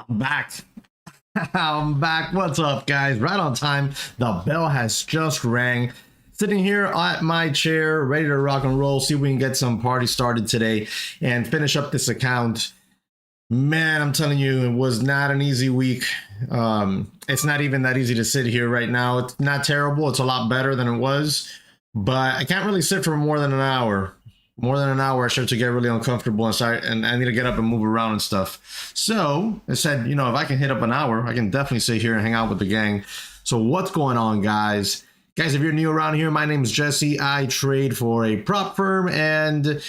I'm back. I'm back. What's up, guys? Right on time. The bell has just rang. Sitting here at my chair, ready to rock and roll. See if we can get some party started today and finish up this account. Man, I'm telling you, it was not an easy week. It's not even that easy to sit here right now. It's not terrible. It's a lot better than it was, but I can't really sit for more than an hour. More than an hour, I start to get really uncomfortable and I need to get up and move around and stuff. So I said, if I can hit up an hour, I can definitely sit here and hang out with the gang. So what's going on, guys? Guys, if you're new around here, my name is Jesse. I trade for a prop firm and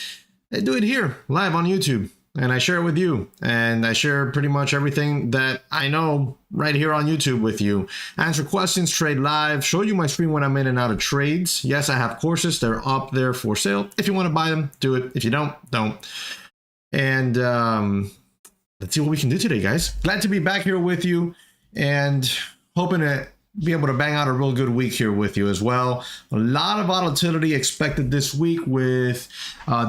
I do it here live on YouTube. And I share it with you. And I share pretty much everything that I know right here on YouTube with you. Answer questions, trade live, show you my screen when I'm in and out of trades. Yes, I have courses. They're up there for sale. If you want to buy them, do it. If you don't, don't. And let's see what we can do today, guys. Glad to be back here with you and hoping to be able to bang out a real good week here with you as well. A lot of volatility expected this week with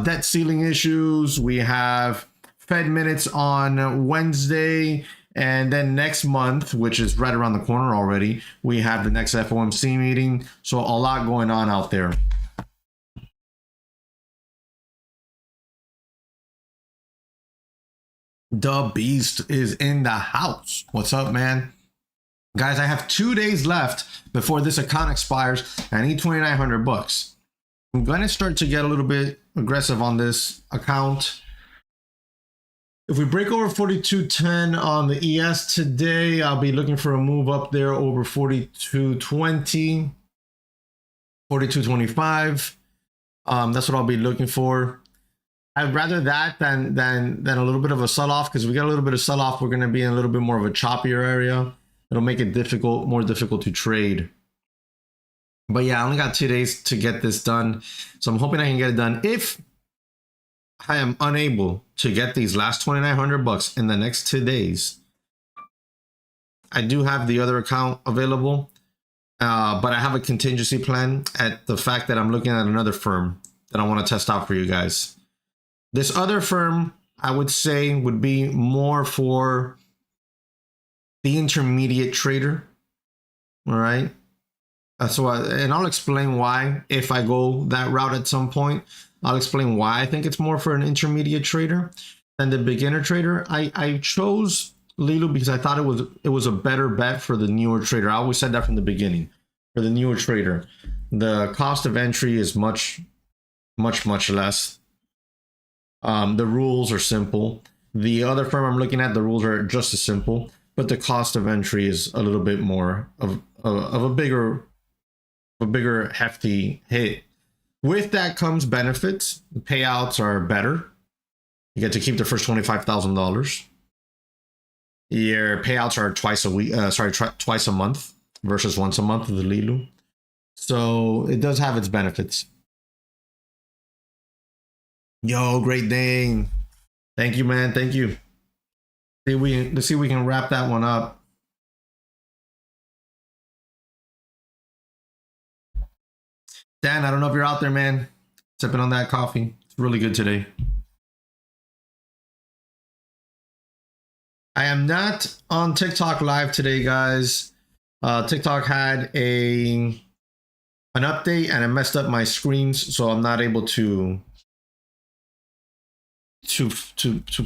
debt ceiling issues. We have Fed minutes on Wednesday, and then next month, which is right around the corner already, we have the next FOMC meeting. So a lot going on out there. The beast is in the house. What's up, man? Guys, I have 2 days left before this account expires. I need 2,900 bucks. I'm going to start to get a little bit aggressive on this account. If we break over 42.10 on the ES today, I'll be looking for a move up there over 42.20, 42.25. That's what I'll be looking for. I'd rather that than a little bit of a sell-off, because if we get a little bit of sell-off, we're going to be in a little bit more of a choppier area. It'll make it more difficult to trade. But yeah, I only got 2 days to get this done. So I'm hoping I can get it done. If I am unable to get these last 2,900 bucks in the next 2 days, I do have the other account available. But I have a contingency plan at the fact that I'm looking at another firm that I want to test out for you guys. This other firm, I would say, would be more for the intermediate trader. All right. So and I'll explain why. If I go that route at some point, I'll explain why I think it's more for an intermediate trader than the beginner trader. I chose Lilu because I thought it was a better bet for the newer trader. I always said that from the beginning. For the newer trader, the cost of entry is much less. The rules are simple. The other firm I'm looking at, the rules are just as simple, but the cost of entry is a little bit more of a bigger hefty hit. With that comes benefits. The payouts are better. You get to keep the first $25,000. Your payouts are twice a week. Twice a month versus once a month with the Lilu. So it does have its benefits. Yo, great Dane. Thank you, man. Thank you. Let's see if we can wrap that one up. Dan, I don't know if you're out there, man. Sipping on that coffee. It's really good today. I am not on TikTok live today, guys. TikTok had an update and it messed up my screens, so I'm not able to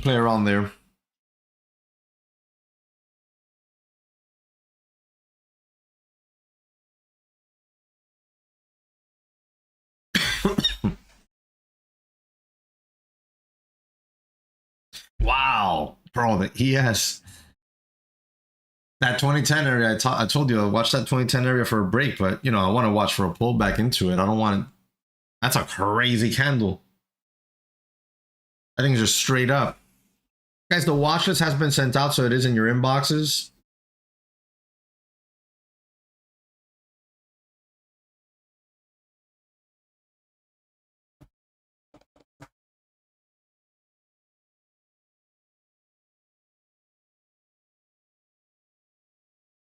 play around there. Wow, bro, the ES. That 2010 area, I told you I watched that 2010 area for a break, but I want to watch for a pullback into it. I don't want it. That's a crazy candle. I think it's just straight up. Guys, the watch list has been sent out, so it is in your inboxes.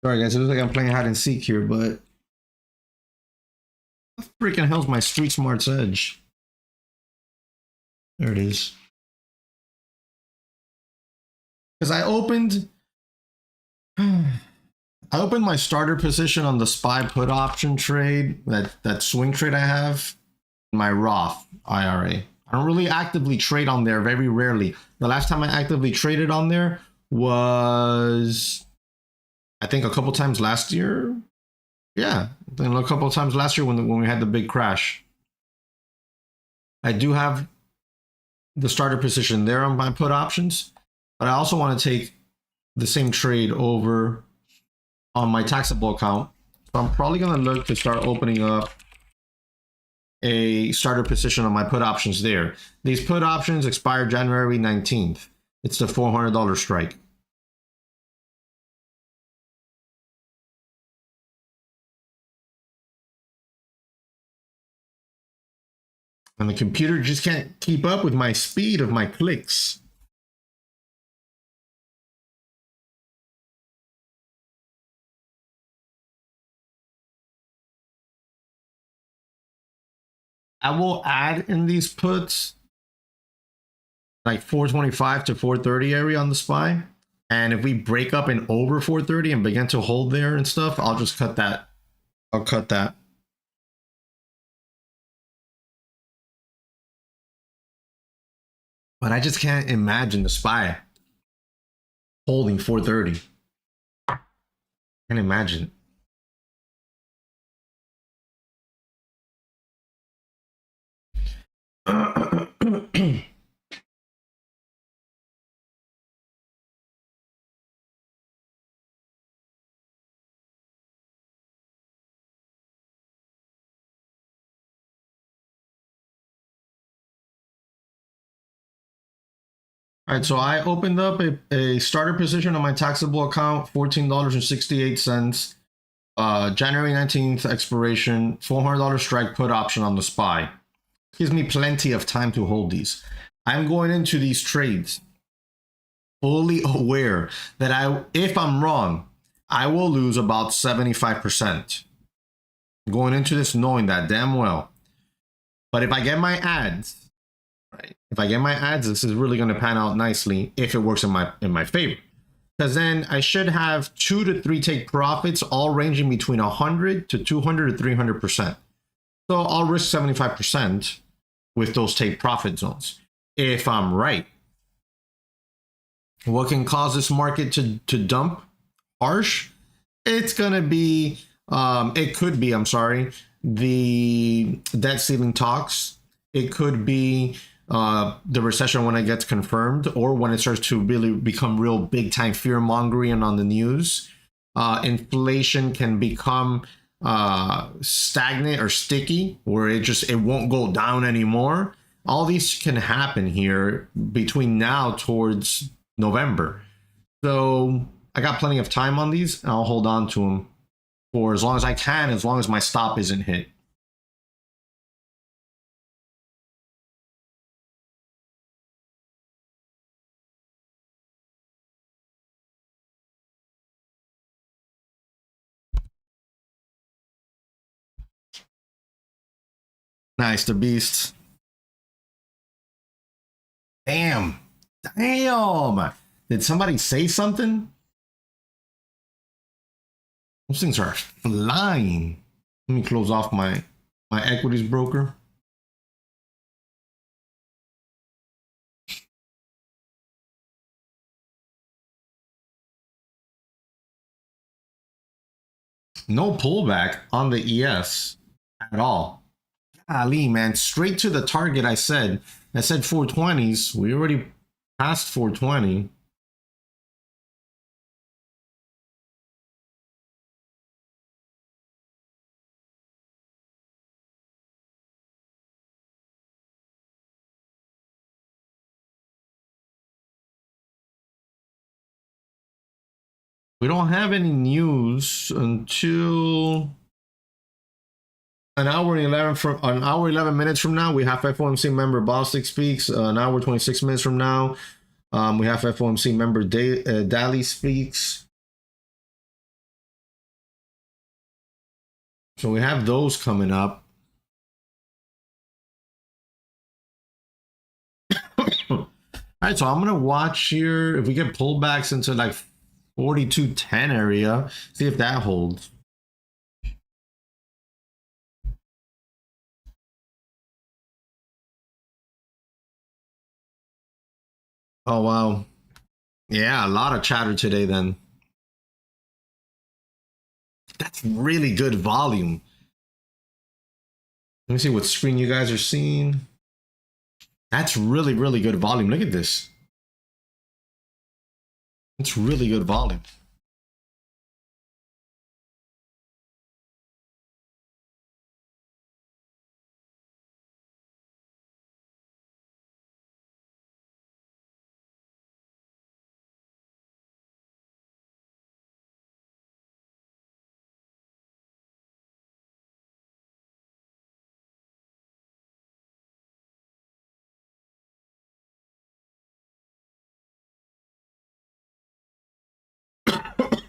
Sorry, guys, it looks like I'm playing hide and seek here, but what the freaking hell's my Street Smarts Edge? There it is. Because I opened I opened my starter position on the SPY put option trade, that swing trade I have, my Roth IRA. I don't really actively trade on there, very rarely. The last time I actively traded on there was, I think, a couple times last year. Yeah, then a couple times last year when we had the big crash. I do have the starter position there on my put options, but I also want to take the same trade over on my taxable account. So I'm probably going to look to start opening up a starter position on my put options there. These put options expire January 19th. It's the $400 strike. And the computer just can't keep up with my speed of my clicks. I will add in these puts like 425 to 430 area on the SPY. And if we break up in over 430 and begin to hold there and stuff, I'll just cut that. I'll cut that. But I just can't imagine the SPY holding 430. Can't imagine. All right, so I opened up a starter position on my taxable account, $14.68. January 19th expiration, $400 strike put option on the SPY. Gives me plenty of time to hold these. I'm going into these trades fully aware that if I'm wrong, I will lose about 75%. Going into this knowing that damn well. But if I get my ads, right? If I get my ads, this is really going to pan out nicely if it works in my favor. Because then I should have 2 to 3 take profits, all ranging between 100 to 200 to 300%. So I'll risk 75% with those take profit zones if I'm right. What can cause this market to dump harsh? It's gonna be it could be, I'm sorry, the debt ceiling talks. It could be the recession when it gets confirmed, or when it starts to really become real big time fear mongering on the news. Inflation can become stagnant or sticky, where it won't go down anymore. All these can happen here between now towards November. So I got plenty of time on these, and I'll hold on to them for as long as I can, as long as my stop isn't hit. Nice, the beast. Damn. Damn. Did somebody say something? Those things are flying. Let me close off my equities broker. No pullback on the ES at all. Ali, man, straight to the target. I said 420s. We already passed 420. We don't have any news until an hour and 11 minutes from now. We have FOMC member Bostic speaks. An hour 26 minutes from now, we have FOMC member Daly speaks. So we have those coming up. All right, so I'm gonna watch here if we get pullbacks into like 42.10 area. See if that holds. Oh, wow. Yeah, a lot of chatter today then. That's really good volume. Let me see what screen you guys are seeing. That's really, really good volume. Look at this. It's really good volume.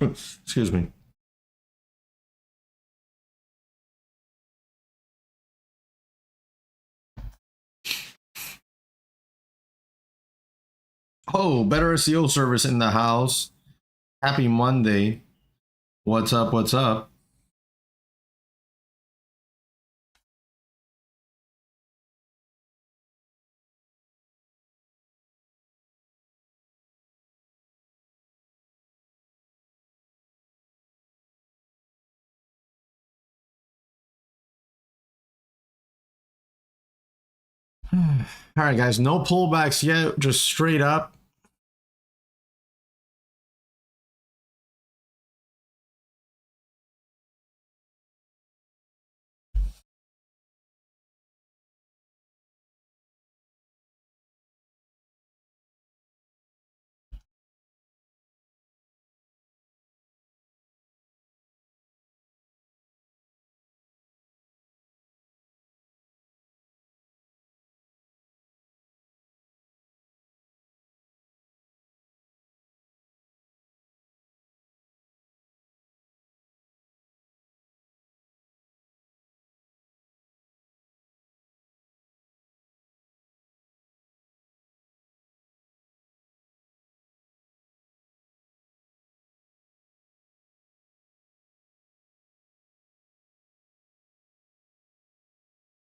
Excuse me. Oh, better SEO service in the house. Happy Monday. What's up? What's up? All right, guys, no pullbacks yet, just straight up.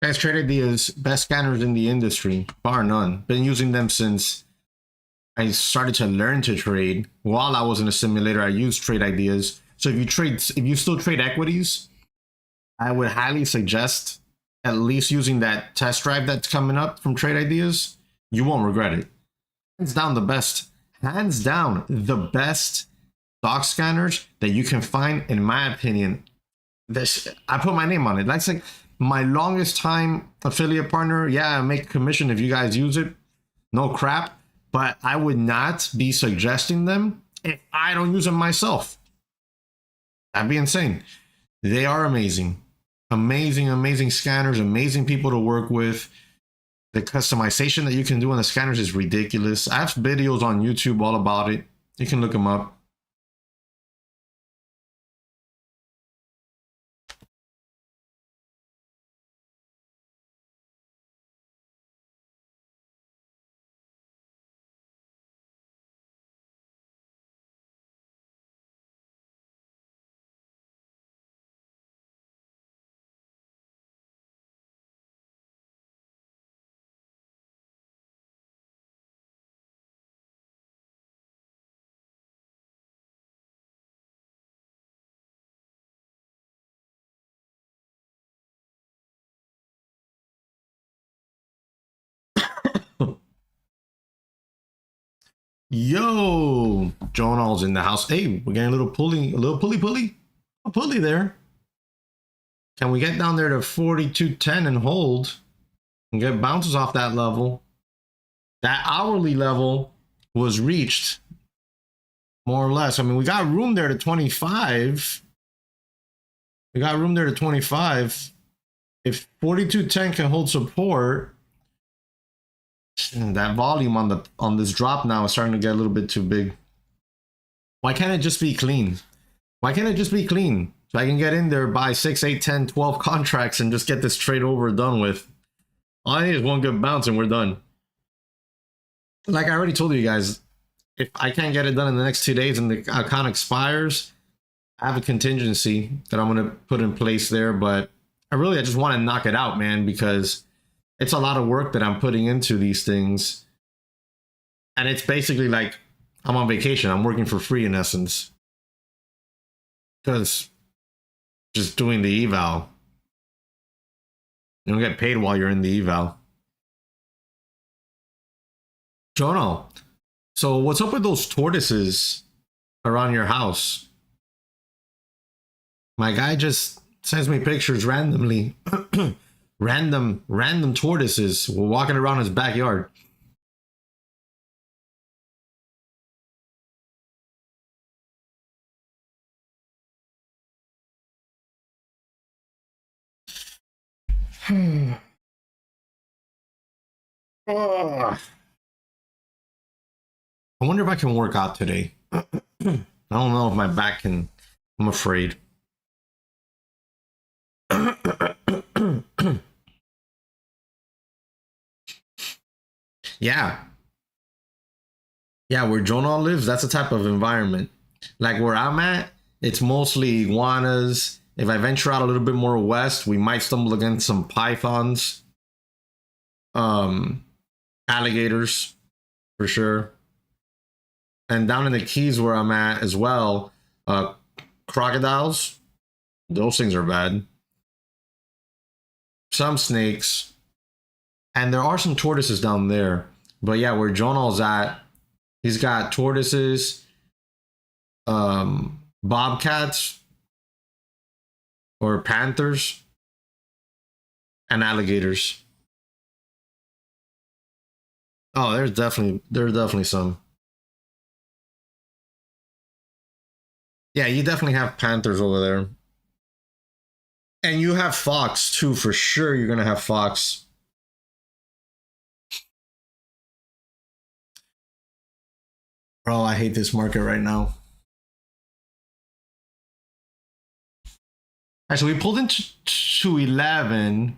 Guys, Trade Ideas, best scanners in the industry, bar none. Been using them since I started to learn to trade. While I was in a simulator, I used Trade Ideas. So if you still trade equities, I would highly suggest at least using that test drive that's coming up from Trade Ideas. You won't regret it. Hands down the best. Hands down the best stock scanners that you can find, in my opinion. This, I put my name on it. That's like my longest time affiliate partner. Yeah, I make commission if you guys use it. No crap. But I would not be suggesting them if I don't use them myself. That'd be insane. They are amazing. Amazing, amazing scanners, amazing people to work with. The customization that you can do on the scanners is ridiculous. I have videos on YouTube all about it. You can look them up. Yo, Jonal's in the house. Hey, we're getting a little pulley, a pulley there. Can we get down there to 42.10 and hold and get bounces off that level? That hourly level was reached more or less. I mean, we got room there to 25. We got room there to 25. If 42.10 can hold support, that volume on this drop now is starting to get a little bit too big. Why can't it just be clean? Why can't it just be clean? So I can get in there, buy 6, 8, 10, 12 contracts and just get this trade over done with. All I need is one good bounce and we're done. Like I already told you guys, if I can't get it done in the next 2 days and the account expires, I have a contingency that I'm going to put in place there. But I just want to knock it out, man, because it's a lot of work that I'm putting into these things. And it's basically like I'm on vacation. I'm working for free in essence. Because just doing the eval, you don't get paid while you're in the eval. Jono, so what's up with those tortoises around your house? My guy just sends me pictures randomly. random tortoises walking around his backyard. I wonder if I can work out today. I don't know if my back can. I'm afraid. Yeah. Yeah, where Jonah lives, that's the type of environment. Like where I'm at, it's mostly iguanas. If I venture out a little bit more west, we might stumble against some pythons, alligators, for sure. And down in the Keys where I'm at as well, crocodiles. Those things are bad. Some snakes. And there are some tortoises down there. But yeah, where Jonah's at, he's got tortoises, bobcats, or panthers, and alligators. Oh, there's definitely some. Yeah, you definitely have panthers over there. And you have fox too, for sure. You're gonna have fox. Bro, I hate this market right now. Actually, we pulled into 11.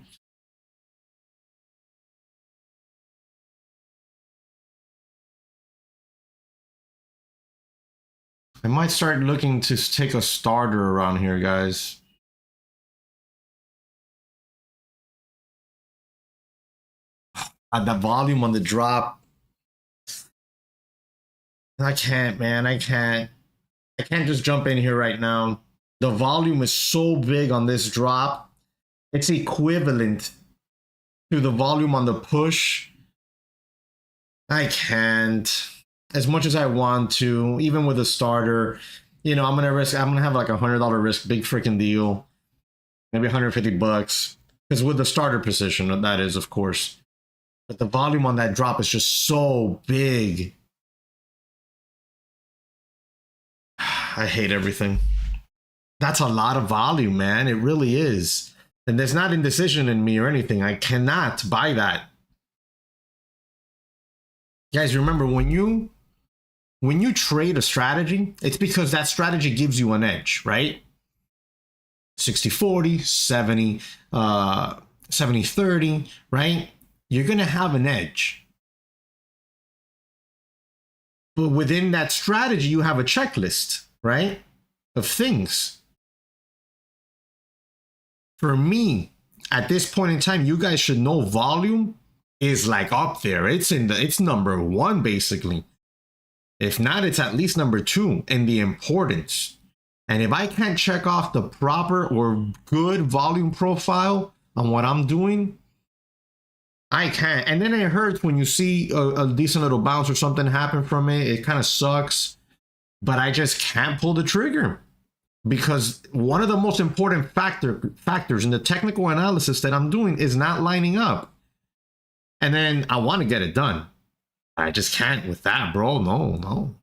I might start looking to take a starter around here, guys. The volume on the drop. I can't, man. I can't just jump in here right now. The volume is so big on this drop. It's equivalent to the volume on the push. I can't. As much as I want to, even with a starter, you know, I'm gonna have like $100 risk, big freaking deal. Maybe 150 bucks. Because with the starter position, that is, of course. But the volume on that drop is just so big. I hate everything. That's a lot of volume, man. It really is. And there's not indecision in me or anything. I cannot buy that. Guys, remember, when you trade a strategy, it's because that strategy gives you an edge, right? 60-40, 70, 70-30, right? You're going to have an edge. But within that strategy, you have a checklist, right? Of things. For me, at this point in time, you guys should know volume is like up there. It's number one, basically. If not, it's at least number two in the importance. And if I can't check off the proper or good volume profile on what I'm doing, I can't. And then it hurts when you see a decent little bounce or something happen from it. It kind of sucks, but I just can't pull the trigger because one of the most important factors in the technical analysis that I'm doing is not lining up. And then I want to get it done. I just can't with that, bro. No.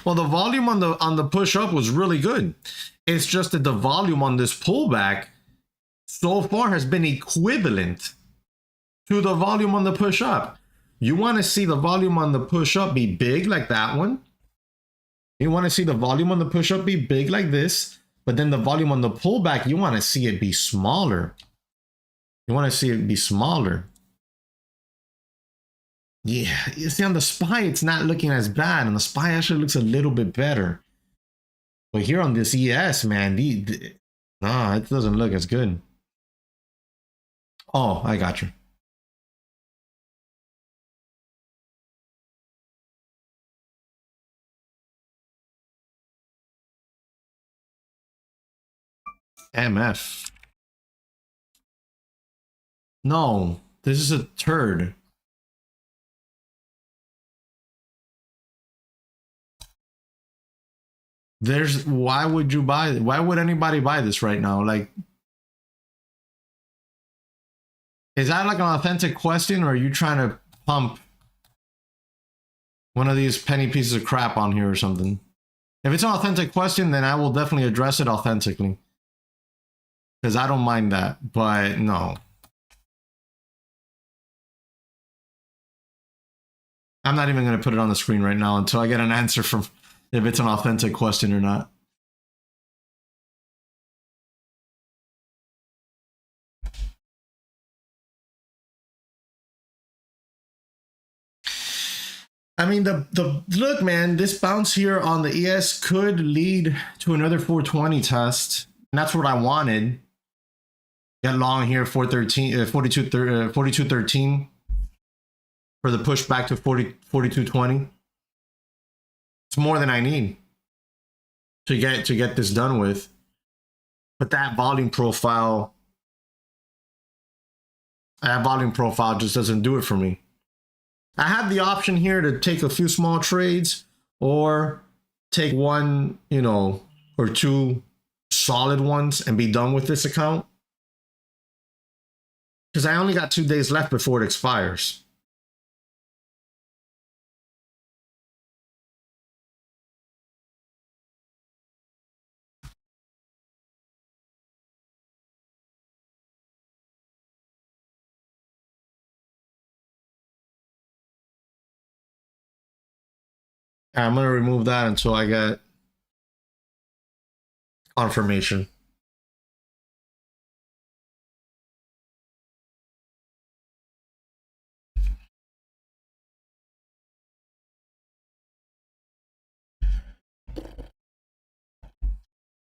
Well, the volume on the push up was really good. It's just that the volume on this pullback so far has been equivalent to the volume on the push up. You want to see the volume on the push up be big like that one. You want to see the volume on the push up be big like this. But then the volume on the pullback, you want to see it be smaller. You want to see it be smaller. Yeah, you see on the SPY, it's not looking as bad. And the SPY actually looks a little bit better. But here on this ES, man, nah, it doesn't look as good. Oh, I got you. MF. No, this is a turd. Why would you buy it? Why would anybody buy this right now? Like, is that like an authentic question, or are you trying to pump one of these penny pieces of crap on here or something? If it's an authentic question, then I will definitely address it authentically. Because I don't mind that, but no. I'm not even going to put it on the screen right now until I get an answer from if it's an authentic question or not. I mean, the look, man, this bounce here on the ES could lead to another 420 test. And that's what I wanted. Get long here, 42.13 for the push back to 42.20. It's more than I need to get this done with. But that volume profile just doesn't do it for me. I have the option here to take a few small trades or take one, or two solid ones and be done with this account. Because I only got 2 days left before it expires. I'm going to remove that until I get confirmation.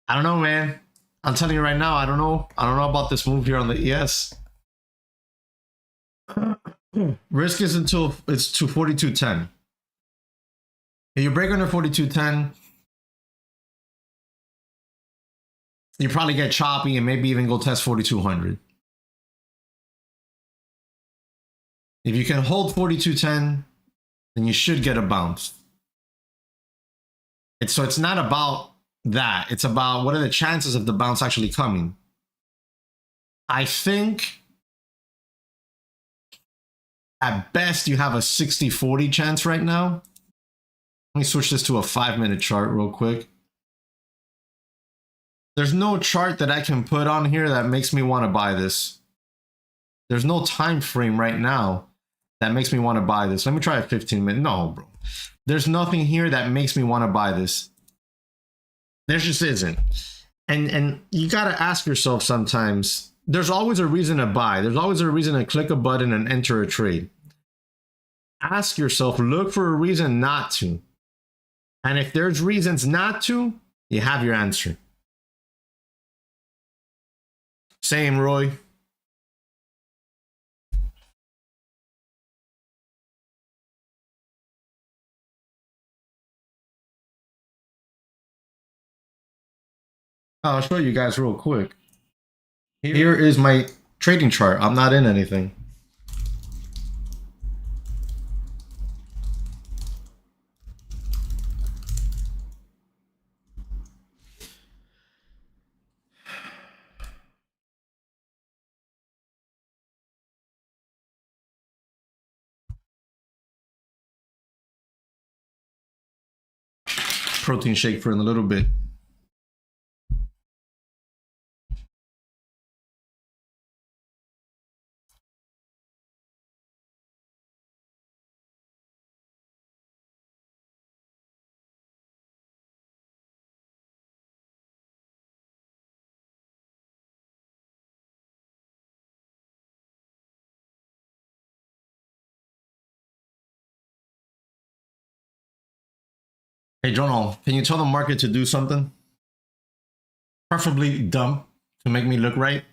I don't know, man. I'm telling you right now, I don't know. I don't know about this move here on the ES. Risk is until it's to 42.10. If you break under 42.10, you probably get choppy and maybe even go test 4200. If you can hold 42.10, then you should get a bounce. So it's not about that. It's about what are the chances of the bounce actually coming. I think at best you have a 60-40 chance right now. Let me switch this to a 5-minute chart real quick. There's no chart that I can put on here that makes me want to buy this. There's no time frame right now that makes me want to buy this. Let me try a 15-minute. No, bro. There's nothing here that makes me want to buy this. There just isn't. And you got to ask yourself sometimes, there's always a reason to buy. There's always a reason to click a button and enter a trade. Ask yourself, look for a reason not to. And if there's reasons not to, you have your answer. Same, Roy. I'll show you guys real quick. Here is my trading chart. I'm not in anything. Protein shake for in a little bit. Hey, Jono, can you tell the market to do something? Preferably dumb to make me look right.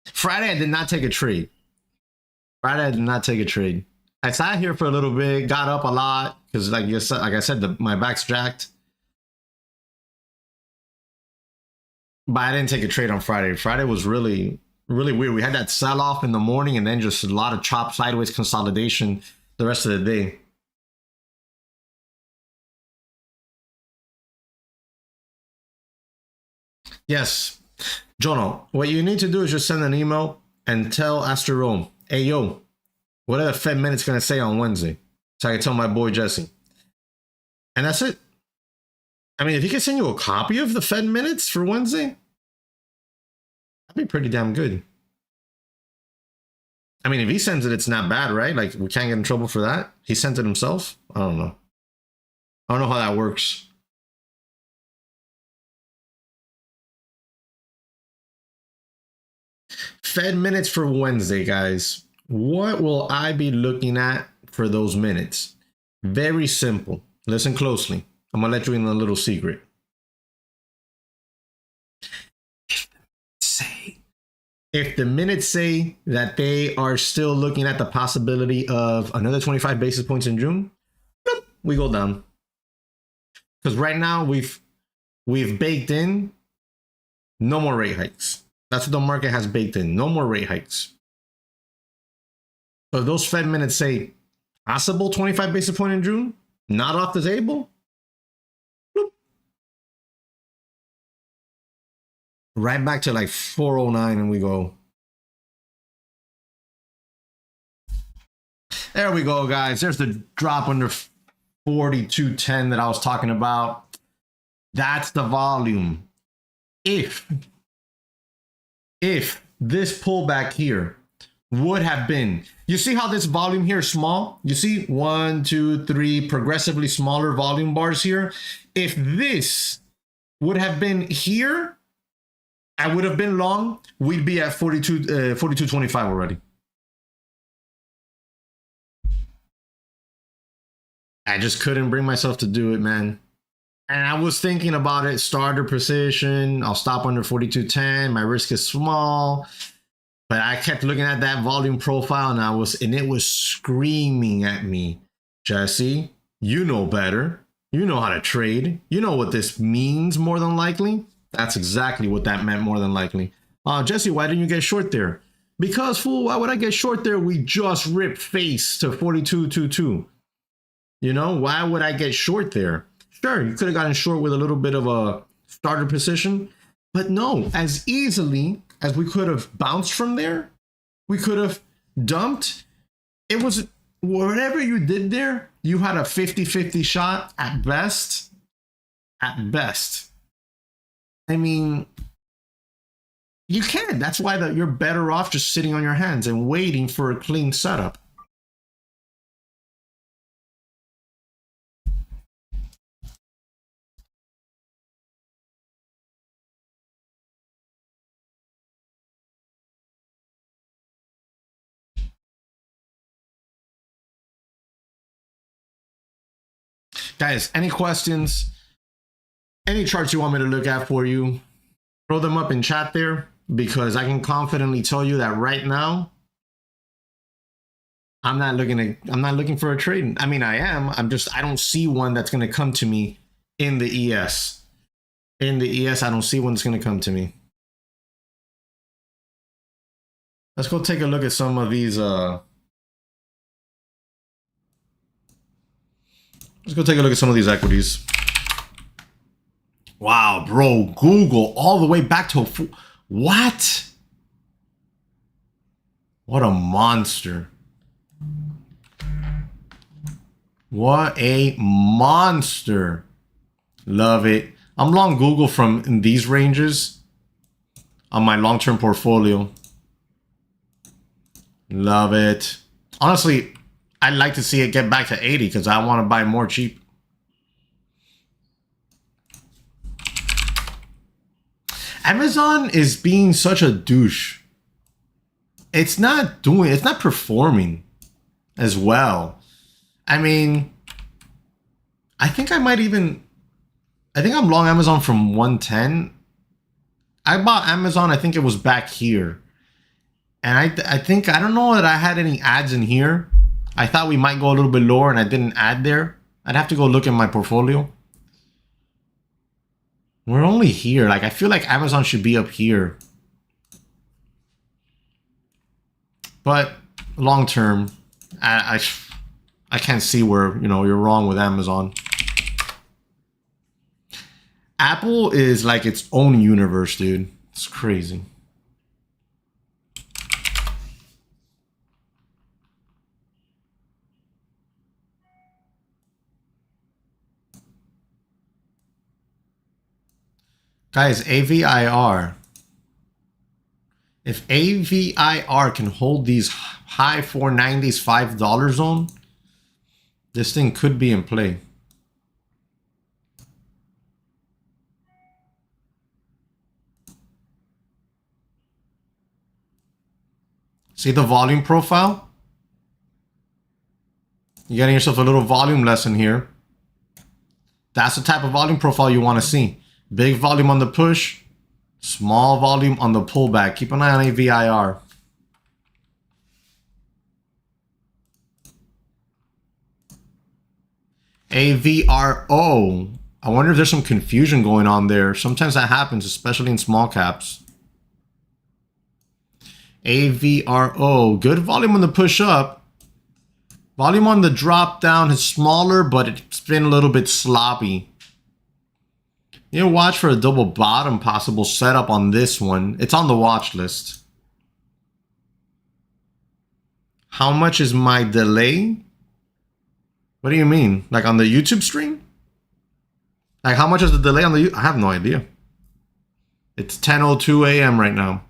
Friday, I did not take a trade. Friday, I did not take a trade. I sat here for a little bit, got up a lot because, like I said, my back's jacked. But I didn't take a trade on Friday. Friday was really, really weird. We had that sell off in the morning and then just a lot of chop sideways consolidation the rest of the day. Yes, Jono, what you need to do is just send an email and tell Astro Rome, hey, yo, what are the Fed minutes going to say on Wednesday? So I can tell my boy Jesse. And that's it. I mean, if he can send you a copy of the Fed minutes for Wednesday, that'd be pretty damn good. I mean, if he sends it, it's not bad, right? Like, we can't get in trouble for that. He sent it himself. I don't know. I don't know how that works. Fed minutes for Wednesday, guys. What will I be looking at for those minutes? Very simple. Listen closely. I'm going to let you in a little secret. If the minutes say that they are still looking at the possibility of another 25 basis points in June, we go down. Because right now we've baked in no more rate hikes. That's what the market has baked in. No more rate hikes. So if those Fed minutes say possible 25 basis point in June, not off the table, right back to like 409 and we go. There we go, guys. There's the drop under 42.10 that I was talking about. That's the volume. If this pullback here would have been, you see how this volume here is small? You see 1, 2, 3 progressively smaller volume bars here. If this would have been here, I would have been long. We'd be at 42.25 already. I just couldn't bring myself to do it, man. And I was thinking about it, starter position. I'll stop under 42.10. My risk is small. But I kept looking at that volume profile and it was screaming at me. Jesse, you know better. You know how to trade. You know what this means more than likely. That's exactly what that meant more than likely. Jesse, why didn't you get short there? Because, fool, why would I get short there? We just ripped face to 42.22. You know, why would I get short there? Sure, you could have gotten short with a little bit of a starter position. But no, as easily as we could have bounced from there, we could have dumped. It was whatever you did there, you had a 50-50 shot at best. At best. I mean, you can. That's why you're better off just sitting on your hands and waiting for a clean setup. Guys, any questions? Any charts you want me to look at for you? Throw them up in chat there, because I can confidently tell you that right now, I'm not looking for a trade. I mean, I am. I don't see one that's going to come to me in the ES. In the ES, I don't see one that's going to come to me. Let's go take a look at some of these. Let's go take a look at some of these equities. Wow, bro, Google all the way back to what? What a monster. What a monster. Love it. I'm long Google from in these ranges on my long-term portfolio. Love it. Honestly, I'd like to see it get back to 80 because I want to buy more cheap. Amazon is being such a douche. It's not performing as well. I mean, I think I'm long Amazon from 110. I bought Amazon, I think it was back here. And I think, I don't know that I had any ads in here. I thought we might go a little bit lower and I didn't add there. I'd have to go look at my portfolio. We're only here. Like, I feel like Amazon should be up here. But long term, I can't see where, you know, you're wrong with Amazon. Apple is like its own universe, dude. It's crazy. Guys, AVIR. If AVIR can hold these high 490s, $5 zone, this thing could be in play. See the volume profile? You're getting yourself a little volume lesson here. That's the type of volume profile you want to see. Big volume on the push, small volume on the pullback. Keep an eye on AVIR. AVRO. I wonder if there's some confusion going on there. Sometimes that happens, especially in small caps. AVRO. Good volume on the push up. Volume on the drop down is smaller, but it's been a little bit sloppy. You know, watch for a double bottom possible setup on this one. It's on the watch list. How much is my delay? What do you mean? Like on the YouTube stream? Like how much is the delay on the I have no idea. It's 10:02 a.m. right now.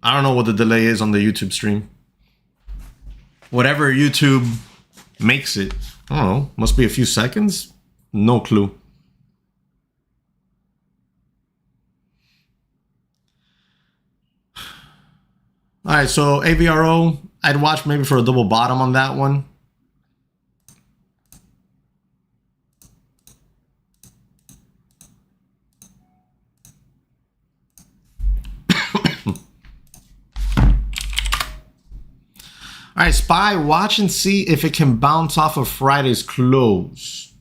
I don't know what the delay is on the YouTube stream. Whatever YouTube makes it. I don't know. Must be a few seconds? No clue. All right, so AVRO, I'd watch maybe for a double bottom on that one. All right, SPY, watch and see if it can bounce off of Friday's close.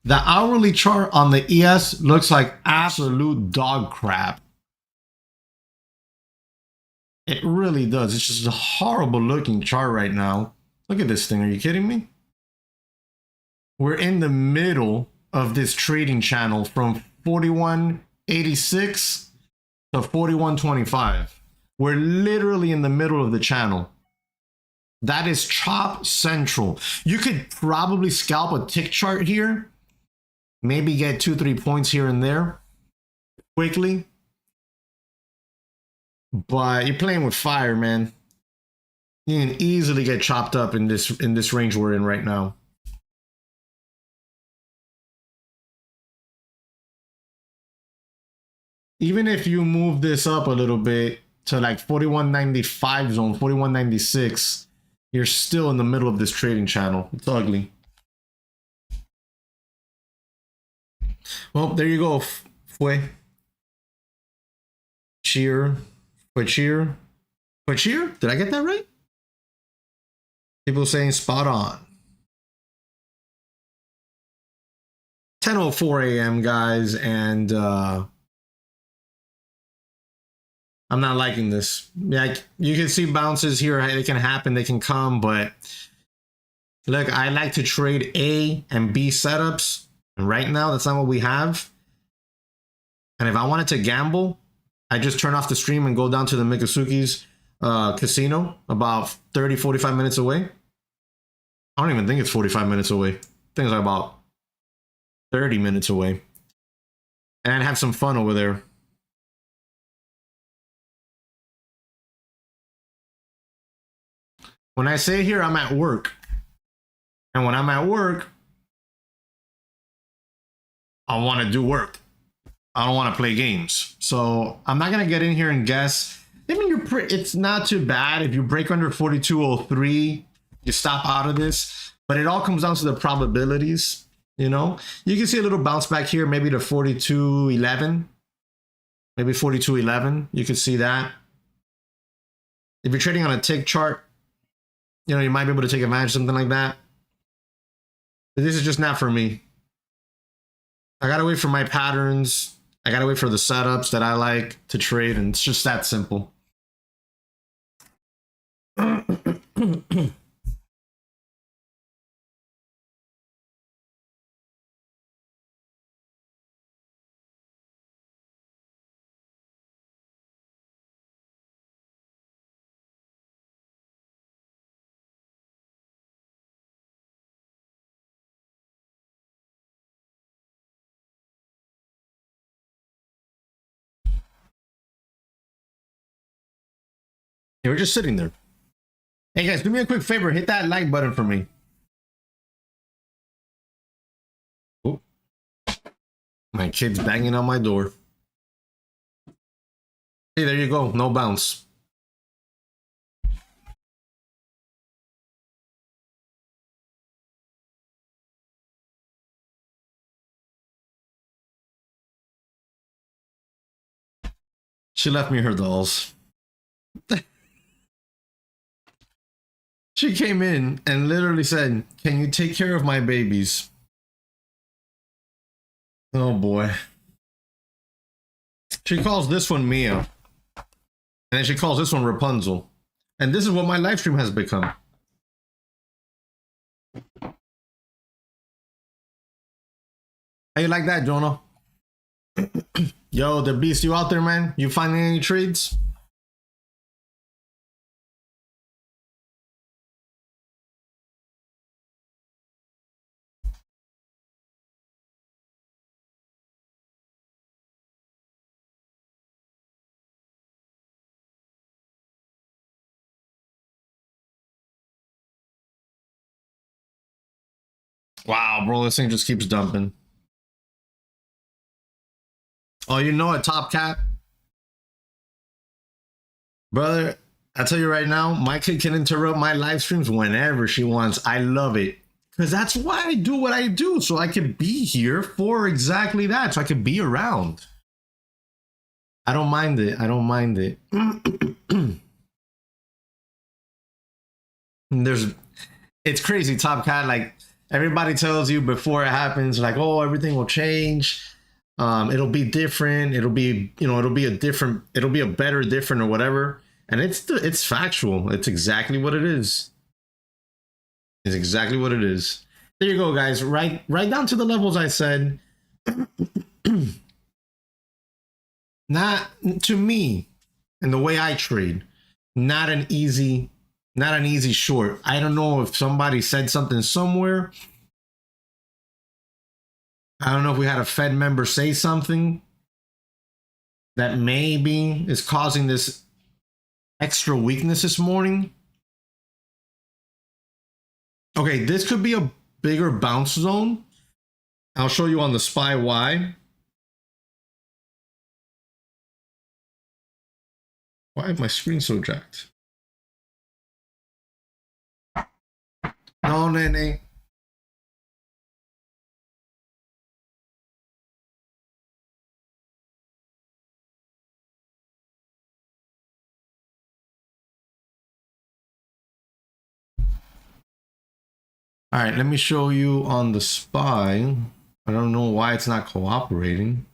The hourly chart on the ES looks like absolute dog crap. It really does. It's just a horrible looking chart right now. Look at this thing. Are you kidding me? We're in the middle of this trading channel from 41.86 to 41.25. We're literally in the middle of the channel. That is chop central. You could probably scalp a tick chart here. Maybe get 2-3 points here and there quickly. But you're playing with fire, man. You can easily get chopped up in this range we're in right now. Even if you move this up a little bit to like 41.95 zone, 41.96, you're still in the middle of this trading channel. It's ugly. Well, there you go. Fue. Cheer. Cheer. Did I get that right? People saying spot on. 10:04 a.m. guys, and I'm not liking this. Yeah, you can see bounces here. They can happen. They can come, but look, I like to trade A and B setups, and right now that's not what we have. And if I wanted to gamble, I just turn off the stream and go down to the Mikasuki's casino, about 30-45 minutes away. I don't even think it's 45 minutes away. I think it's like about 30 minutes away. And have some fun over there. When I say here, I'm at work. And when I'm at work, I want to do work. I don't want to play games. So I'm not gonna get in here and guess. I mean, it's not too bad if you break under 4203, you stop out of this. But it all comes down to the probabilities. You know, you can see a little bounce back here, maybe to 4211, maybe 4211. You can see that. If you're trading on a tick chart, you know, you might be able to take advantage of something like that. But this is just not for me. I gotta wait for my patterns. I gotta wait for the setups that I like to trade, and it's just that simple. We're just sitting there. Hey guys, do me a quick favor, hit that like button for me. Oh, my kid's banging on my door. Hey, there you go, no bounce. She left me her dolls. She came in and literally said, "Can you take care of my babies?" Oh boy. She calls this one Mia. And then she calls this one Rapunzel. And this is what my live stream has become. How you like that, Jonah? Yo, the beast, you out there, man? You finding any trades? Wow, bro, this thing just keeps dumping. Oh, you know a Top Cat? Brother, I tell you right now, my kid can interrupt my live streams whenever she wants. I love it. Because that's why I do what I do. So I can be here for exactly that. So I can be around. I don't mind it. I don't mind it. It's crazy, Top Cat. Like, everybody tells you before it happens, like, oh, everything will change. It'll be different. It'll be, you know, it'll be a better, different, or whatever. And it's factual. It's exactly what it is. It's exactly what it is. There you go, guys. Right down to the levels I said. Not to me, and the way I trade, not an easy short. I don't know if somebody said something somewhere. I don't know if we had a Fed member say something that maybe is causing this extra weakness this morning. Okay, this could be a bigger bounce zone. I'll show you on the SPY why. Why is my screen so jacked? No, Nene. All right, let me show you on the SPY. I don't know why it's not cooperating.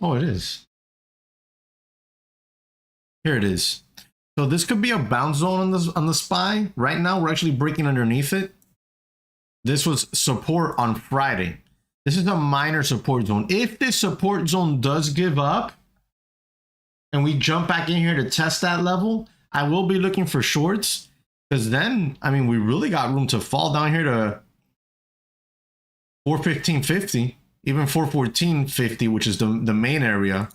Oh, it is. Here it is. So this could be a bounce zone on the SPY. Right now, we're actually breaking underneath it. This was support on Friday. This is a minor support zone. If this support zone does give up and we jump back in here to test that level, I will be looking for shorts, because then, I mean, we really got room to fall down here to 415.50, even 414.50, which is the main area.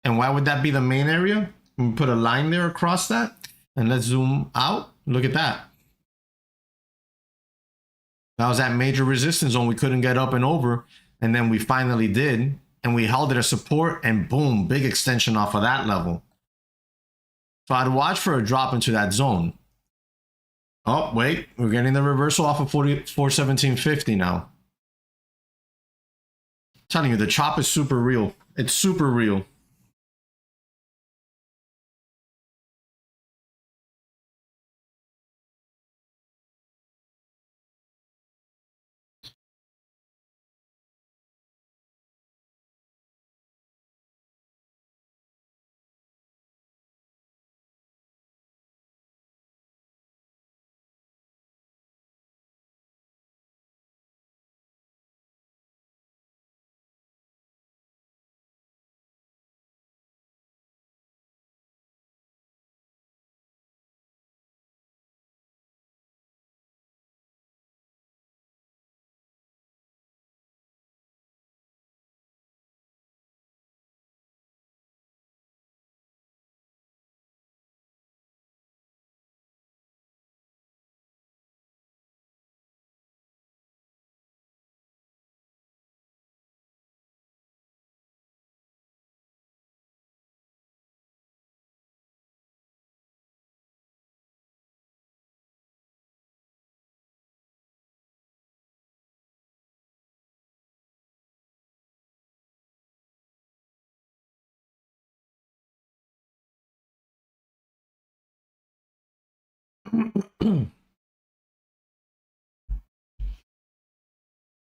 And why would that be the main area? We put a line there across that. And let's zoom out. Look at that. That was that major resistance zone we couldn't get up and over. And then we finally did. And we held it as support and boom, big extension off of that level. So I'd watch for a drop into that zone. Oh, wait, we're getting the reversal off of 417.50 now. I'm telling you, the chop is super real. It's super real.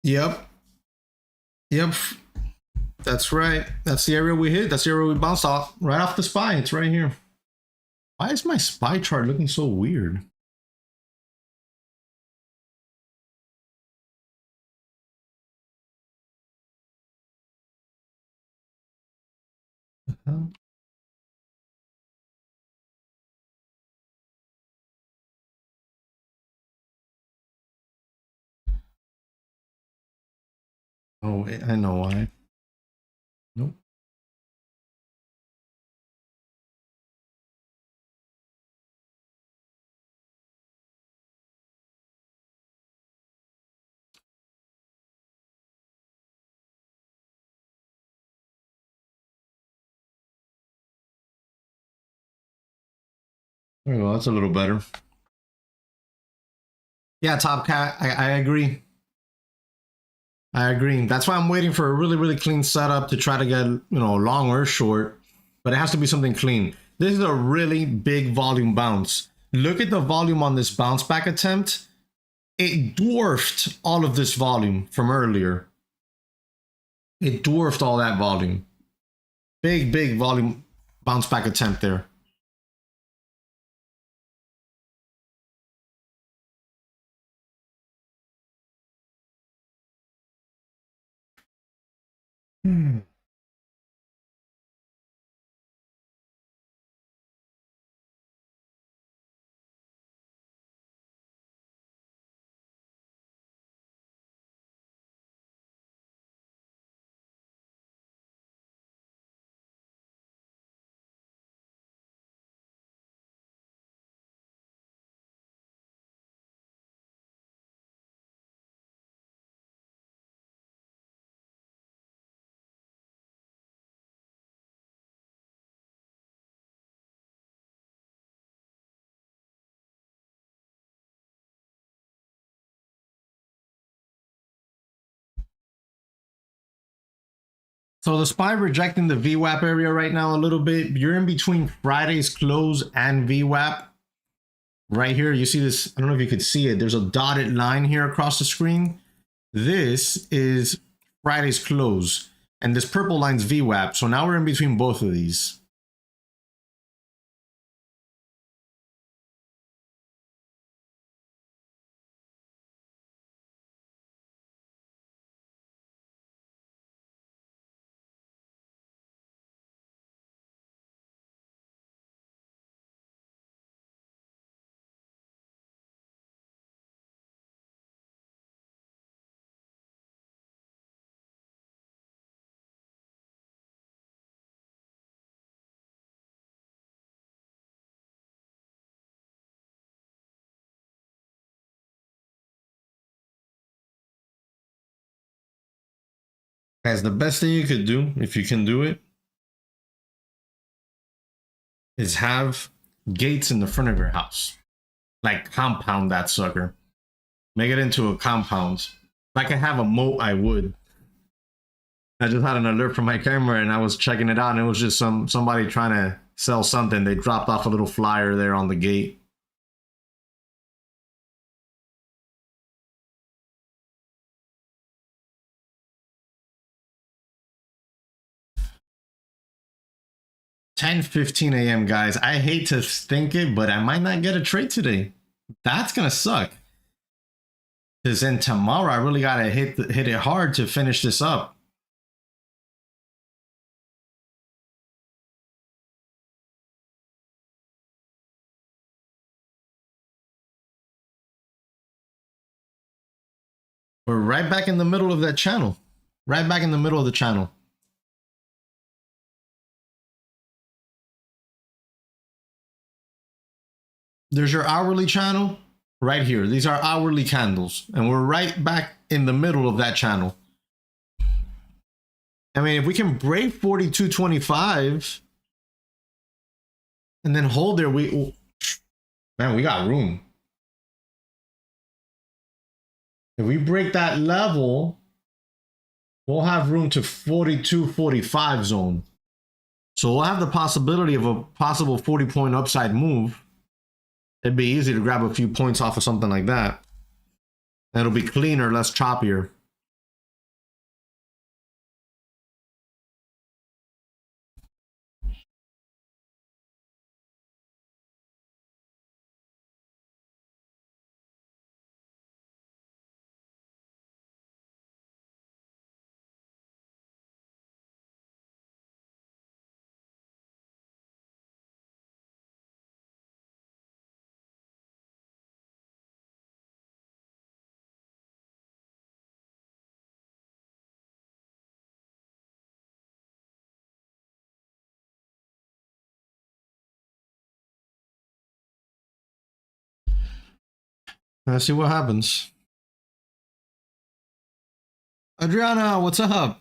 Yep. Yep. That's right. That's the area we hit. That's the area we bounced off. Right off the spy. It's right here. Why is my spy chart looking so weird? Oh, I know why. Nope. There we go. That's a little better. Yeah, Top Cat, I agree. I agree. That's why I'm waiting for a really, really clean setup to try to get, long or short, but it has to be something clean. This is a really big volume bounce. Look at the volume on this bounce back attempt. It dwarfed all of this volume from earlier. It dwarfed all that volume. Big, big volume bounce back attempt there. So the SPY rejecting the VWAP area right now a little bit. You're in between Friday's close and VWAP. Right here, you see this, I don't know if you could see it. There's a dotted line here across the screen. This is Friday's close, and this purple line's VWAP. So now we're in between both of these. Guys, the best thing you could do, if you can do it, is have gates in the front of your house. Like, compound that sucker. Make it into a compound. If I could have a moat, I would. I just had an alert from my camera and I was checking it out, and it was just somebody trying to sell something. They dropped off a little flyer there on the gate. (10:15 a.m. guys. I hate to think it, but I might not get a trade today. That's gonna suck. Because then tomorrow I really gotta hit it hard to finish this up. We're right back in the middle of that channel. Right back in the middle of the channel. There's your hourly channel right here. These are hourly candles, and we're right back in the middle of that channel. I mean, if we can break 42.25 and then hold there, we got room. If we break that level, we'll have room to 42.45 zone. So we'll have the possibility of a possible 40-point upside move. It'd be easy to grab a few points off of something like that. And it'll be cleaner, less choppier. Let's see what happens. Adriana, what's up?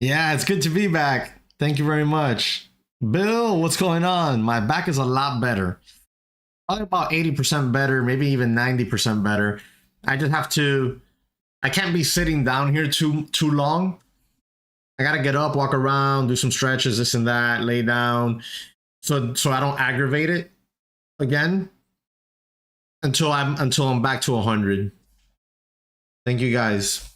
Yeah, it's good to be back. Thank you very much. Bill, what's going on? My back is a lot better. Probably about 80% better, maybe even 90% better. I just have to, I can't be sitting down here too long. I gotta get up, walk around, do some stretches, this and that, lay down, so I don't aggravate it again until I'm back to 100. Thank you guys.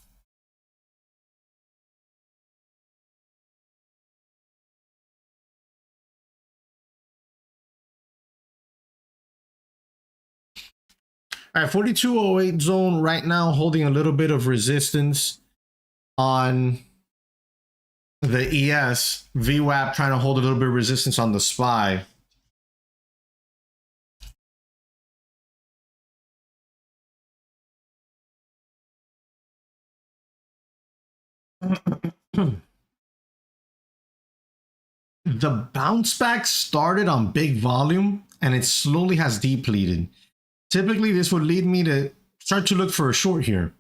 All right, 4208 zone right now, holding a little bit of resistance on the ES. VWAP trying to hold a little bit of resistance on the SPY. The bounce back started on big volume and it slowly has depleted. Typically, this would lead me to start to look for a short here.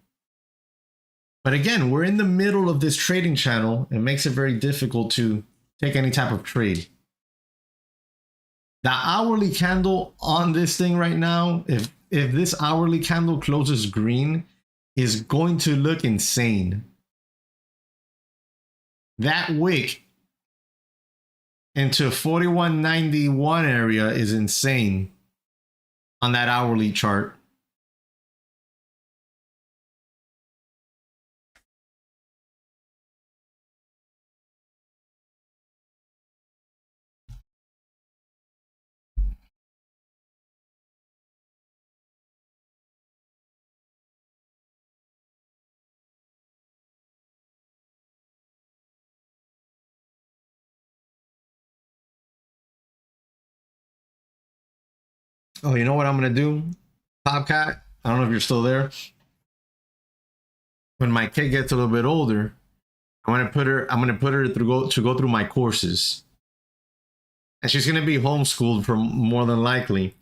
But again, we're in the middle of this trading channel. It makes it very difficult to take any type of trade. The hourly candle on this thing right now, if this hourly candle closes green, is going to look insane. That wick into 41.91 area is insane on that hourly chart. Oh, you know what I'm gonna do, Popcat? I don't know if you're still there. When my kid gets a little bit older, I'm gonna put her to go through my courses, and she's gonna be homeschooled for more than likely.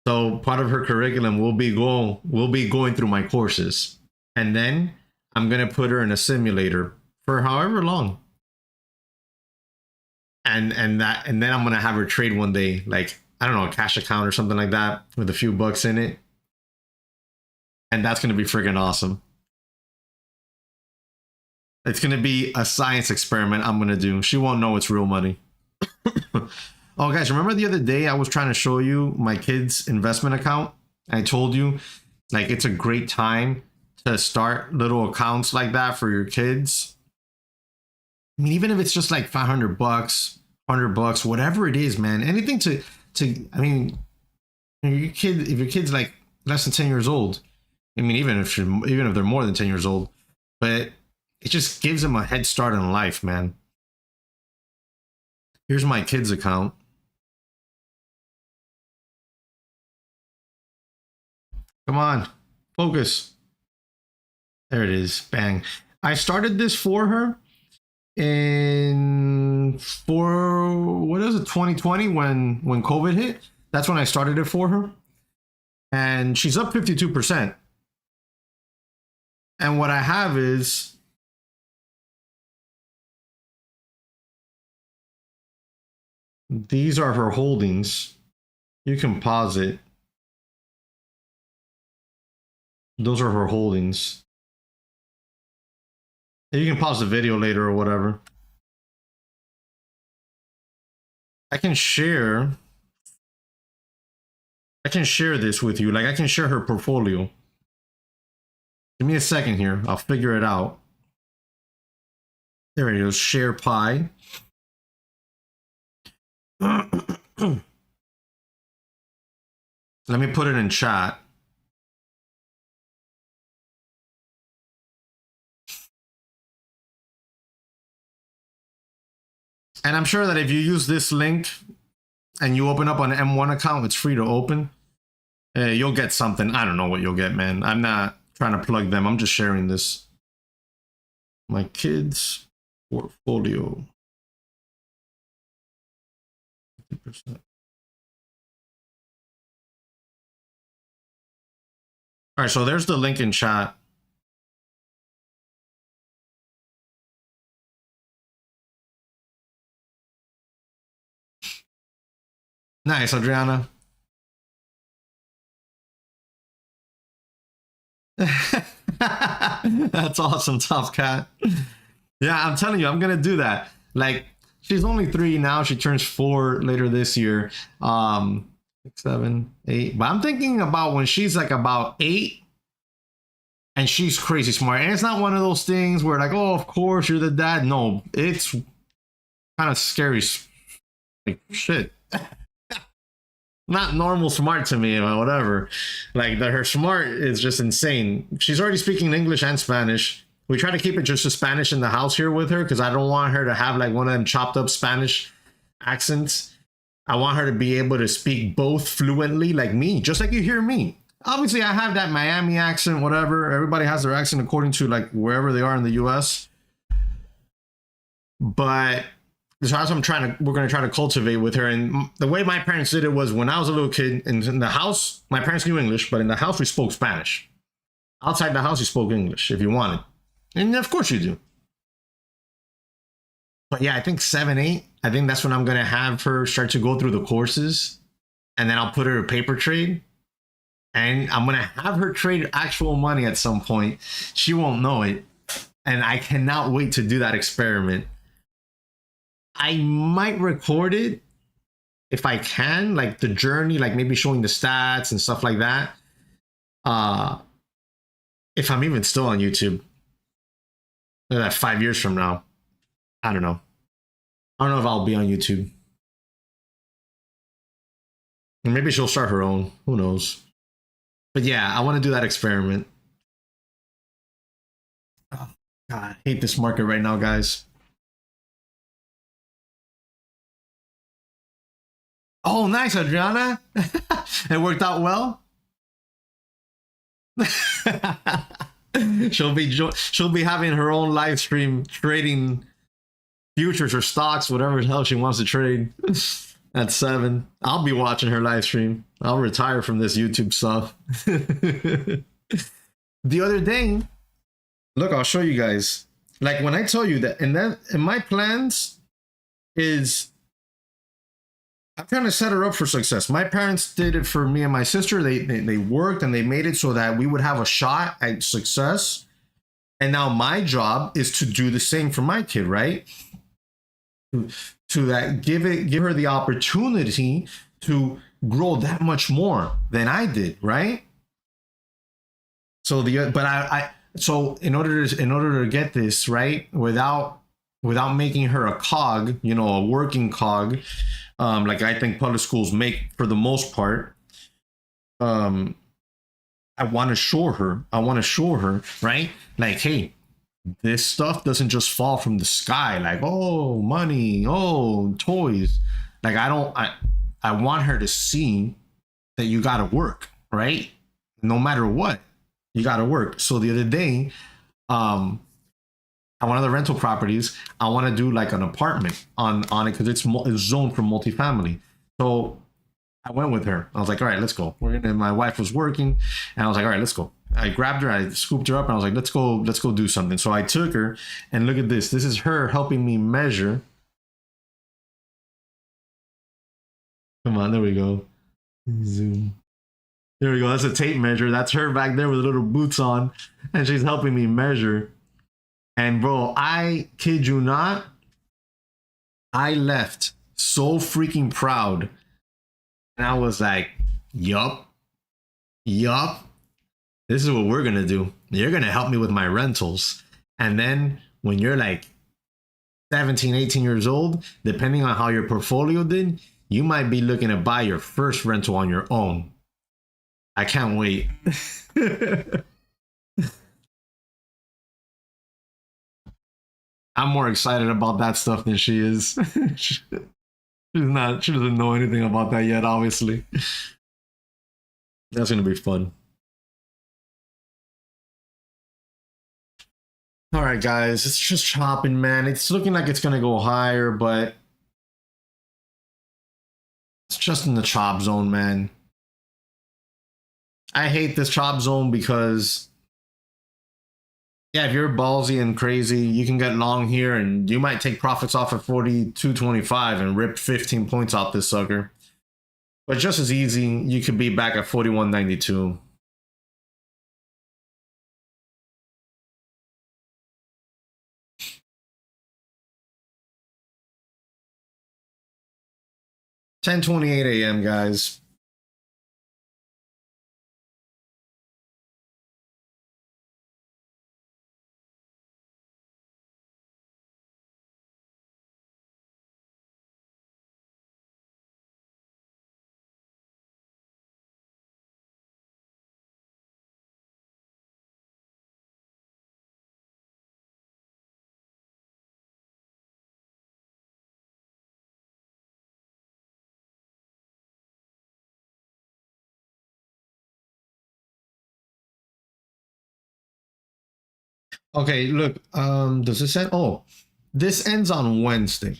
So part of her curriculum will be going through my courses, and then I'm gonna put her in a simulator for however long. And then I'm gonna have her trade one day, like I don't know, a cash account or something like that with a few bucks in it. And that's gonna be freaking awesome. It's gonna be a science experiment I'm gonna do. She won't know it's real money. Oh, guys, remember the other day I was trying to show you my kid's investment account? I told you, like, it's a great time to start little accounts like that for your kids. I mean, even if it's just like 500 bucks, 100 bucks, whatever it is, man, anything I mean, your kid, if your kid's like less than 10 years old, I mean, even if they're more than 10 years old, but it just gives them a head start in life, man. Here's my kid's account. Come on, focus. There it is. Bang. I started this for her what is it, 2020, when COVID hit. That's when I started it for her. And she's up 52%. And what I have is these are her holdings. You can pause it. Those are her holdings. You can pause the video later or whatever. I can share this with you. Like, I can share her portfolio. Give me a second here. I'll figure it out. There it is. Share pie. Let me put it in chat. And I'm sure that if you use this link and you open up an M1 account, it's free to open. You'll get something. I don't know what you'll get, man. I'm not trying to plug them. I'm just sharing this. My kids' portfolio. 50%. All right, so there's the link in chat. Nice, Adriana. That's awesome, Top Cat. Yeah, I'm telling you, I'm gonna do that. Like, she's only 3 now. She turns 4 later this year. 6, 7, 8. But I'm thinking about when she's like about 8, and she's crazy smart. And it's not one of those things where like, oh, of course you're the dad. No, it's kind of scary. Like, shit. Not normal smart to me or whatever. Like, her smart is just insane. She's already speaking English and Spanish. We try to keep it just to Spanish in the house here with her because I don't want her to have like one of them chopped up Spanish accents. I want her to be able to speak both fluently like me, just like you hear me. Obviously, I have that Miami accent, whatever. Everybody has their accent according to like wherever they are in the US. But so that's what we're going to try to cultivate with her. And the way my parents did it was when I was a little kid in the house, my parents knew English, but in the house we spoke Spanish. Outside the house, you spoke English if you wanted. And of course you do. But yeah, I think 7, 8, I think that's when I'm going to have her start to go through the courses. And then I'll put her to paper trade. And I'm going to have her trade actual money at some point. She won't know it. And I cannot wait to do that experiment. I might record it if I can, like the journey, like maybe showing the stats and stuff like that. If I'm even still on YouTube. Look at that, 5 years from now. I don't know. I don't know if I'll be on YouTube. Or maybe she'll start her own. Who knows? But yeah, I want to do that experiment. Oh, God, I hate this market right now, guys. Oh, nice, Adriana. It worked out well. She'll be having her own live stream trading futures or stocks, whatever the hell she wants to trade at 7. I'll be watching her live stream. I'll retire from this YouTube stuff. The other day, look, I'll show you guys. Like when I tell you that, and then in my plans is I'm trying to set her up for success. My parents did it for me and my sister. They worked and they made it so that we would have a shot at success. And now my job is to do the same for my kid, right? To that give her the opportunity to grow that much more than I did, right? So so in order to get this right without making her a cog, a working cog, like I think public schools make for the most part, I want to show her, right? Like, hey, this stuff doesn't just fall from the sky. Like, oh, money, oh, toys. Like, I want her to see that you got to work, right? No matter what, you got to work. So the other day, on one of the rental properties, I want to do like an apartment on it because it's zoned for multifamily. So I went with her. I was like, all right, let's go. And my wife was working, and I was like, all right, let's go. I grabbed her, I scooped her up, and I was like, let's go do something. So I took her, and look at this. This is her helping me measure. Come on, there we go. Zoom. There we go. That's a tape measure. That's her back there with little boots on, and she's helping me measure. And bro, I kid you not, I left so freaking proud. And I was like, yup. This is what we're going to do. You're going to help me with my rentals. And then when you're like 17, 18 years old, depending on how your portfolio did, you might be looking to buy your first rental on your own. I can't wait. I'm more excited about that stuff than she is. She doesn't know anything about that yet, obviously. That's gonna be fun. All right, guys, it's just chopping, man. It's looking like it's gonna go higher, but it's just in the chop zone, man. I hate this chop zone because yeah, if you're ballsy and crazy, you can get long here and you might take profits off at 42.25 and rip 15 points off this sucker. But just as easy, you could be back at 41.92. $10:28 a.m., guys. Okay, look, does this end? Oh, this ends on Wednesday.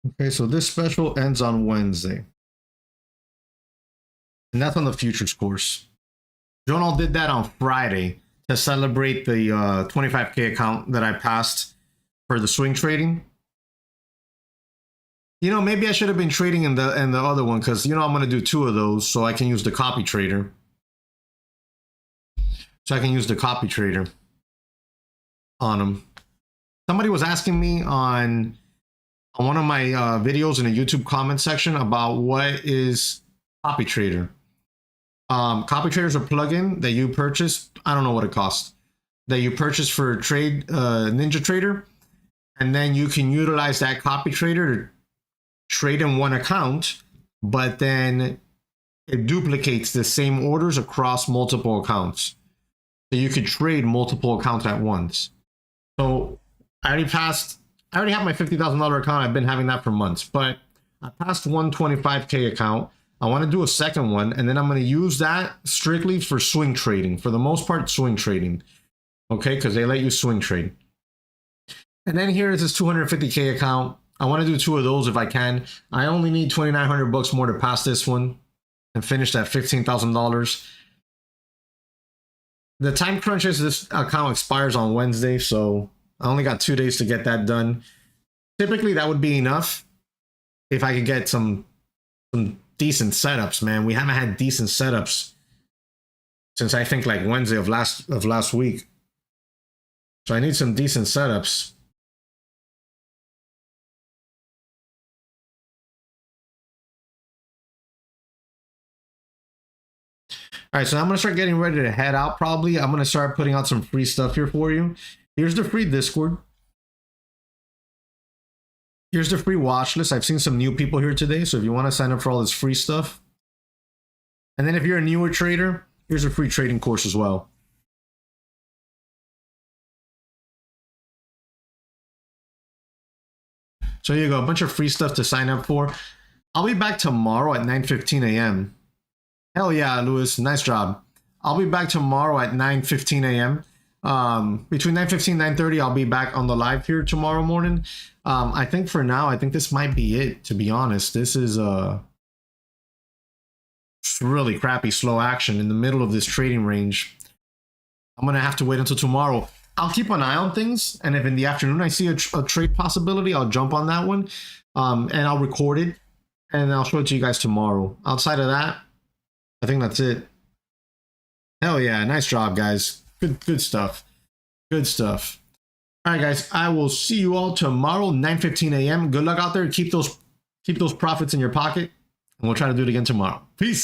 Okay, so this special ends on Wednesday. And that's on the futures course. Jonal did that on Friday to celebrate the 25K account that I passed for the swing trading. Maybe I should have been trading in the other one because I'm gonna do 2 of those so I can use the copy trader. So I can use the copy trader on them. Somebody was asking me on one of my videos in the YouTube comment section about what is copy trader. Copy trader is a plugin that you purchase. I don't know what it costs. That you purchase for trade Ninja Trader, and then you can utilize that copy trader to trade in one account, but then it duplicates the same orders across multiple accounts. So you could trade multiple accounts at once. So I already have my $50,000 account. I've been having that for months, but I passed one 25K account. I want to do a second one, and then I'm going to use that strictly for swing trading. For the most part, swing trading. Okay, because they let you swing trade. And then here is this 250K account. I want to do 2 of those if I can. I only need 2,900 bucks more to pass this one and finish that $15,000. The time crunch is this account expires on Wednesday, so I only got 2 days to get that done. Typically, that would be enough if I could get some decent setups, man. We haven't had decent setups since I think like Wednesday of last week. So I need some decent setups. All right, so I'm gonna start getting ready to head out. Probably I'm gonna start putting out some free stuff here for you. Here's the free Discord. Here's the free watch list. I've seen some new people here today, so if you want to sign up for all this free stuff. And then if you're a newer trader, here's a free trading course as well. So here you go, a bunch of free stuff to sign up for. I'll be back tomorrow at 9:15 a.m. Hell yeah, Lewis, nice job. I'll be back tomorrow at 9:15 a.m. Between 9:15 and 9:30, I'll be back on the live here tomorrow morning. I think for now, I think this might be it, to be honest. This is really crappy slow action in the middle of this trading range. I'm gonna have to wait until tomorrow. I'll keep an eye on things, and if in the afternoon I see a trade possibility, I'll jump on that one, and I'll record it, and I'll show it to you guys tomorrow. Outside of that, I think that's it. Hell yeah, nice job, guys. Good stuff. Good stuff. All right, guys, I will see you all tomorrow, 9:15 a.m. Good luck out there. Keep those profits in your pocket, and we'll try to do it again tomorrow. Peace.